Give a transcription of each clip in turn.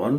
1,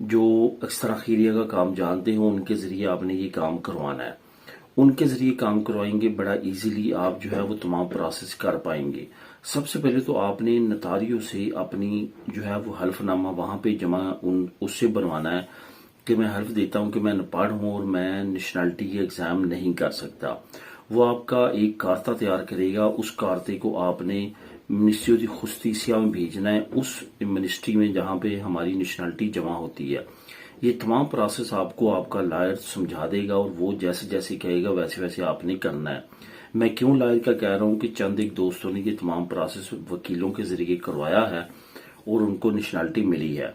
جو اکثر خیریہ کا کام جانتے ہوں ان کے ذریعے آپ نے یہ کام کروانا ہے. ان کے ذریعے کام کروائیں گے بڑا ایزیلی آپ جو ہے وہ تمام پروسیس کر پائیں گے. سب سے پہلے تو آپ نے نتاریوں سے اپنی جو ہے وہ حلف نامہ وہاں پہ جمع اس سے بنوانا ہے کہ میں حلف دیتا ہوں کہ میں ان پڑھ ہوں اور میں نیشنلٹی کے ایگزام نہیں کر سکتا. وہ آپ کا ایک کارتا تیار کرے گا. اس کارتے کو آپ نے منسٹری آف جسٹس میں بھیجنا ہے, اس منسٹری میں جہاں پہ ہماری نیشنلٹی جمع ہوتی ہے. یہ تمام پروسیس آپ کو آپ کا لائر سمجھا دے گا اور وہ جیسے جیسے کہے گا ویسے ویسے آپ نے کرنا ہے. میں کیوں لائر کا کہہ رہا ہوں کہ چند ایک دوستوں نے یہ تمام پروسیس وکیلوں کے ذریعے کروایا ہے اور ان کو نیشنلٹی ملی ہے.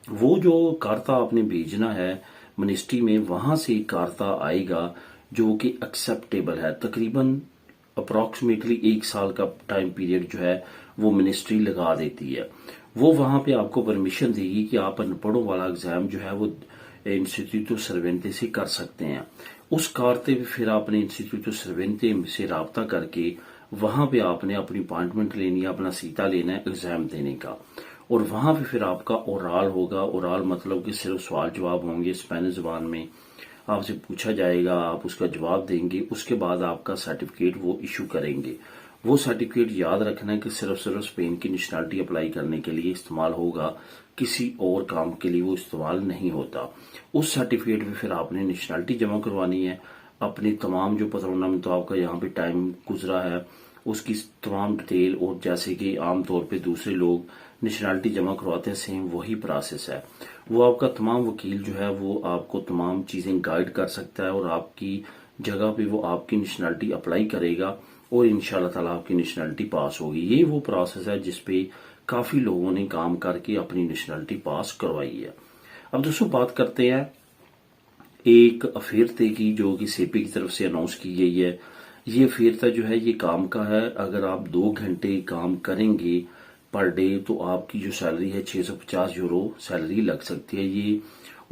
وہ جو کارتا آپ نے بھیجنا ہے منسٹری میں, وہاں سے کارتا آئے گا جو کہ ایکسیپٹیبل ہے. تقریباً اپروکسیمیٹلی 1 سال کا ٹائم پیریڈ جو ہے وہ منسٹری لگا دیتی ہے. وہ وہاں پہ آپ کو پرمیشن دے گی کہ آپ ان پڑھوں والا ایگزام جو ہے وہ انسٹیٹیوٹ آف سروینتے سے کر سکتے ہیں. اس کارتے پہ پھر آپ نے انسٹیٹیوٹ آف سروینتے سے رابطہ کر کے وہاں پہ آپ نے اپنی اپائنٹمنٹ لینی ہے, اپنا سیٹا لینا ہے ایگزام دینے کا. اور وہاں پہ پھر آپ کا اورال ہوگا. اورال مطلب کہ صرف سوال جواب ہوں گے اسپینش زبان میں, آپ سے پوچھا جائے گا, آپ اس کا جواب دیں گے. اس کے بعد آپ کا سرٹیفکیٹ وہ ایشو کریں گے. وہ سرٹیفکیٹ یاد رکھنا ہے کہ صرف اسپین کی نیشنلٹی اپلائی کرنے کے لیے استعمال ہوگا, کسی اور کام کے لیے وہ استعمال نہیں ہوتا. اس سرٹیفکیٹ میں پھر آپ نے نیشنلٹی جمع کروانی ہے, اپنی تمام جو پترونہ میں تو آپ کا یہاں پہ ٹائم گزرا ہے اس کی تمام ڈیٹیل, اور جیسے کہ عام طور پہ دوسرے لوگ نیشنلٹی جمع کرواتے ہیں سیم وہی پروسیس ہے. وہ آپ کا تمام وکیل جو ہے وہ آپ کو تمام چیزیں گائیڈ کر سکتا ہے اور آپ کی جگہ پہ وہ آپ کی نیشنلٹی اپلائی کرے گا اور انشاءاللہ تعالیٰ آپ کی نیشنلٹی پاس ہوگی. یہ وہ پروسیس ہے جس پہ کافی لوگوں نے کام کر کے اپنی نیشنلٹی پاس کروائی ہے. اب دوستوں بات کرتے ہیں ایک افیرتے کی جو کہ سیپی کی طرف سے اناؤنس کی گئی ہے. یہ افیرتا جو ہے یہ کام کا ہے. اگر آپ 2 گھنٹے کام کریں گے پر ڈے تو آپ کی جو سیلری ہے 650 یورو سیلری لگ سکتی ہے. یہ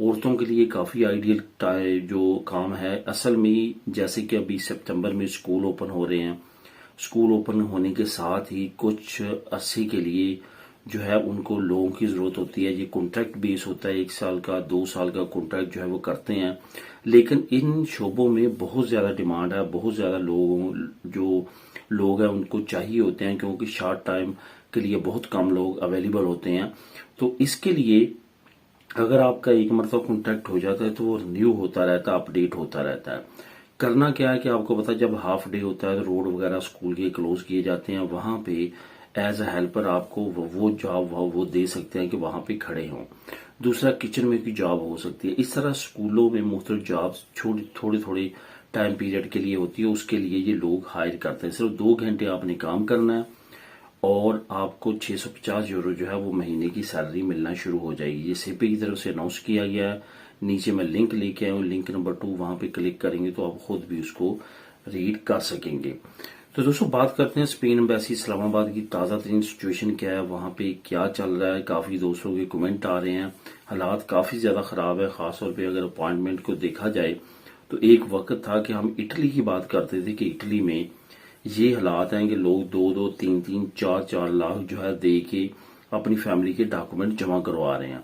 عورتوں کے لیے کافی آئیڈیل جو کام ہے. اصل میں جیسے کہ ابھی سپتمبر میں اسکول اوپن ہو رہے ہیں, اسکول اوپن ہونے کے ساتھ ہی کچھ عرصے کے لیے جو ہے ان کو لوگوں کی ضرورت ہوتی ہے. یہ کانٹریکٹ بیس ہوتا ہے, 1 سال کا 2 سال کا کانٹریکٹ جو ہے وہ کرتے ہیں. لیکن ان شعبوں میں بہت زیادہ ڈیمانڈ ہے, بہت زیادہ لوگ ہیں ان کو چاہیے ہوتے ہیں کیونکہ شارٹ ٹائم کے لیے بہت کم لوگ اویلیبل ہوتے ہیں. تو اس کے لیے اگر آپ کا ایک مرتبہ کانٹریکٹ ہو جاتا ہے تو وہ رینیو ہوتا رہتا ہے, اپڈیٹ ہوتا رہتا ہے. کرنا کیا ہے کہ آپ کو پتا جب ہاف ڈے ہوتا ہے تو روڈ وغیرہ اسکول کے کلوز کیے جاتے ہیں, وہاں پہ ایز اے ہیلپر آپ کو وہ جاب وہ دے سکتے ہیں کہ وہاں پہ کھڑے ہوں. دوسرا کچن میں کی جاب ہو سکتی ہے. اس طرح اسکولوں میں مختلف جابس تھوڑے ٹائم پیریڈ کے لیے ہوتی ہے, اس کے لیے یہ لوگ ہائر کرتے ہیں. صرف 2 گھنٹے آپ نے کام کرنا ہے اور آپ کو 650 یورو جو ہے وہ مہینے کی سیلری ملنا شروع ہو جائے گی. یہ سیپی کی طرف سے اناؤنس کیا گیا ہے. نیچے میں لنک لے کے آیا ہوں, لنک نمبر 2, وہاں پہ کلک کریں گے تو آپ خود بھی اس کو ریڈ کر سکیں گے. تو دوستوں بات کرتے ہیں اسپین ایمبیسی اسلام آباد کی تازہ ترین سچویشن کیا ہے, وہاں پہ کیا چل رہا ہے. کافی دوستوں کے کمنٹ آ رہے ہیں, حالات کافی زیادہ خراب ہے. خاص طور پہ اگر اپوائنٹمنٹ کو دیکھا جائے تو ایک وقت تھا کہ ہم اٹلی کی بات کرتے تھے کہ اٹلی میں یہ حالات ہیں کہ لوگ 2-2, 3-3, 4-4 لاکھ جو ہے دے کے اپنی فیملی کے ڈاکومنٹ جمع کروا رہے ہیں.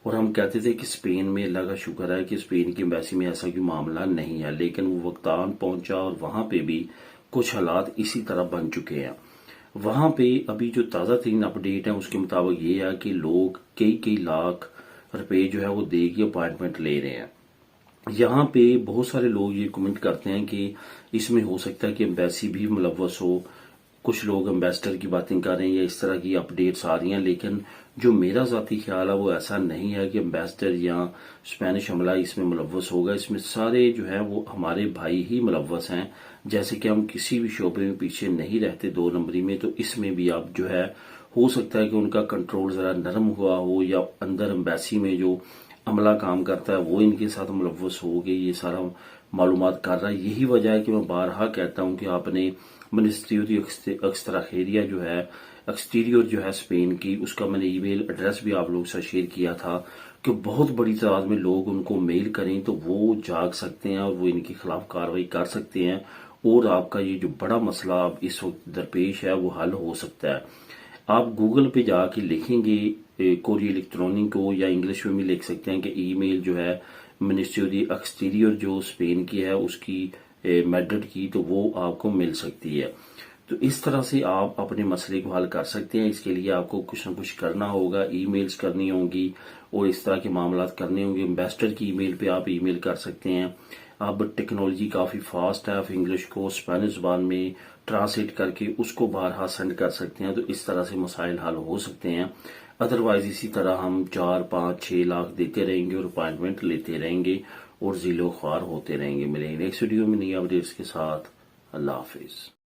اور ہم کہتے تھے کہ اسپین میں اللہ کا شکر ہے کہ اسپین کی ایمبیسی میں ایسا کوئی معاملہ نہیں ہے, لیکن وہ وقت آن پہنچا اور وہاں پہ بھی کچھ حالات اسی طرح بن چکے ہیں. وہاں پہ ابھی جو تازہ ترین اپڈیٹ ہے اس کے مطابق یہ ہے کہ لوگ کئی لاکھ روپے جو ہے وہ دے کے اپائنٹمنٹ لے رہے ہیں. یہاں پہ بہت سارے لوگ یہ کمنٹ کرتے ہیں کہ اس میں ہو سکتا ہے کہ ایمبیسی بھی ملوث ہو. کچھ لوگ ایمبیسڈر کی باتیں کر رہے ہیں یا اس طرح کی اپڈیٹس آ رہی ہیں, لیکن جو میرا ذاتی خیال ہے وہ ایسا نہیں ہے کہ ایمبیسڈر یا اسپینش عملہ اس میں ملوث ہوگا. اس میں سارے جو ہیں وہ ہمارے بھائی ہی ملوث ہیں. جیسے کہ ہم کسی بھی شعبے میں پیچھے نہیں رہتے 2 نمبری میں, تو اس میں بھی آپ جو ہے ہو سکتا ہے کہ ان کا کنٹرول ذرا نرم ہوا ہو یا اندر ایمبیسی میں جو عملہ کام کرتا ہے وہ ان کے ساتھ ملوث ہو گئی. یہ سارا معلومات کر رہا ہے. یہی وجہ ہے کہ میں بارہا کہتا ہوں کہ آپ نے منسٹری ایکسٹراخیریا جو ہے ایکسٹیریور جو ہے اسپین کی, اس کا میں نے ای میل ایڈریس بھی آپ لوگ سے شیئر کیا تھا کہ بہت بڑی تعداد میں لوگ ان کو میل کریں تو وہ جاگ سکتے ہیں اور وہ ان کے خلاف کارروائی کر سکتے ہیں اور آپ کا یہ جو بڑا مسئلہ اب اس وقت درپیش ہے وہ حل ہو سکتا ہے. آپ گوگل پہ جا کے لکھیں گے کوری الیکٹرونک ہو یا انگلش میں بھی لکھ سکتے ہیں کہ ای میل جو ہے منسٹری آف دی ایکسٹیریئر جو اسپین کی ہے اس کی میڈرڈ کی، تو وہ آپ کو مل سکتی ہے۔ تو اس طرح سے آپ اپنے مسئلے کو حل کر سکتے ہیں۔ اس کے لیے آپ کو کچھ نہ کچھ کرنا ہوگا، ای میلز کرنی ہوں گی اور اس طرح کے معاملات کرنے ہوں گے۔ امبیسڈر کی ای میل پہ آپ ای میل کر سکتے ہیں۔ اب ٹیکنالوجی کافی فاسٹ ہے، آپ انگلش کو اسپینش زبان میں ٹرانسلیٹ کر کے اس کو بارہا سینڈ کر سکتے ہیں، تو اس طرح سے مسائل حل ہو سکتے ہیں۔ ادروائز اسی طرح ہم 4، 5، 6 لاکھ دیتے رہیں گے اور اپائنٹمنٹ لیتے رہیں گے اور ذیل و خوار ہوتے رہیں گے۔ ملیں گے نیکسٹ ویڈیو میں نئی اپڈیٹس کے ساتھ۔ اللہ حافظ۔